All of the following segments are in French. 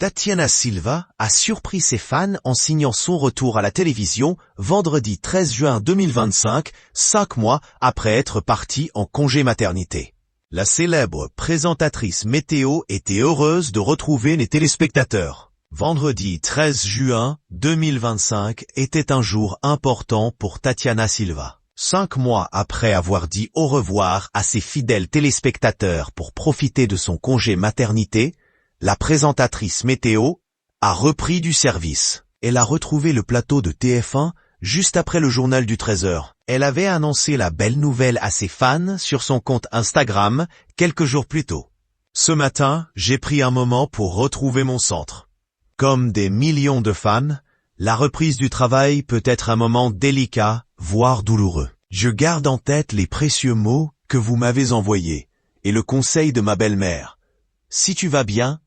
Tatiana Silva a surpris ses fans en signant son retour à la télévision vendredi 13 juin 2025, 5 mois après être partie en congé maternité. La célèbre présentatrice météo était heureuse de retrouver les téléspectateurs. Vendredi 13 juin 2025 était un jour important pour Tatiana Silva. 5 mois après avoir dit au revoir à ses fidèles téléspectateurs pour profiter de son congé maternité, la présentatrice météo a repris du service. Elle a retrouvé le plateau de TF1 juste après le journal du 13h. Elle avait annoncé la belle nouvelle à ses fans sur son compte Instagram quelques jours plus tôt. Ce matin, j'ai pris un moment pour retrouver mon centre. Comme des millions de fans, la reprise du travail peut être un moment délicat, voire douloureux. Je garde en tête les précieux mots que vous m'avez envoyés et le conseil de ma belle-mère. Si tu vas bien,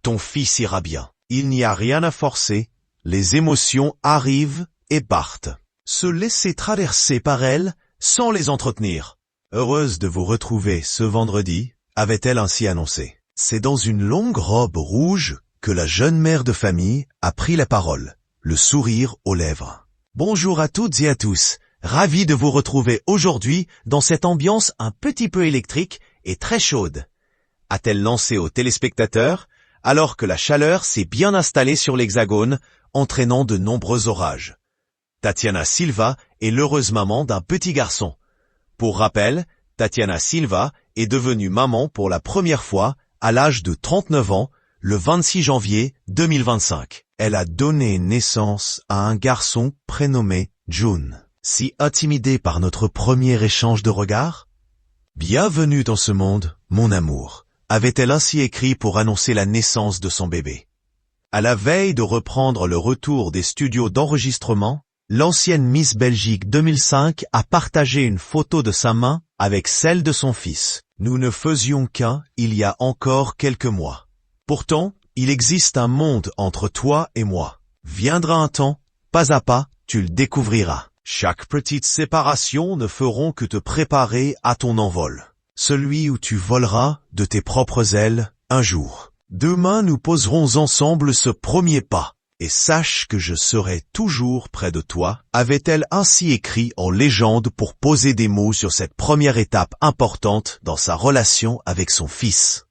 ton fils ira bien. Il n'y a rien à forcer, les émotions arrivent et partent. Se laisser traverser par elles sans les entretenir. Heureuse de vous retrouver ce vendredi, avait-elle ainsi annoncé. C'est dans une longue robe rouge que la jeune mère de famille a pris la parole, le sourire aux lèvres. Bonjour à toutes et à tous, ravi de vous retrouver aujourd'hui dans cette ambiance un petit peu électrique et très chaude. A-t-elle lancé aux téléspectateurs alors que la chaleur s'est bien installée sur l'Hexagone, entraînant de nombreux orages. Tatiana Silva est l'heureuse maman d'un petit garçon. Pour rappel, Tatiana Silva est devenue maman pour la première fois à l'âge de 39 ans, le 26 janvier 2025. Elle a donné naissance à un garçon prénommé June. Si intimidé par notre premier échange de regards? Bienvenue dans ce monde, mon amour. Avait-elle ainsi écrit pour annoncer la naissance de son bébé. À la veille de reprendre le retour des studios d'enregistrement, l'ancienne Miss Belgique 2005 a partagé une photo de sa main avec celle de son fils. Nous ne faisions qu'un il y a encore quelques mois. Pourtant, il existe un monde entre toi et moi. Viendra un temps, pas à pas, tu le découvriras. Chaque petite séparation ne feront que te préparer à ton envol. Celui où tu voleras de tes propres ailes un jour. Demain nous poserons ensemble ce premier pas. Et sache que je serai toujours près de toi, avait-elle ainsi écrit en légende pour poser des mots sur cette première étape importante dans sa relation avec son fils.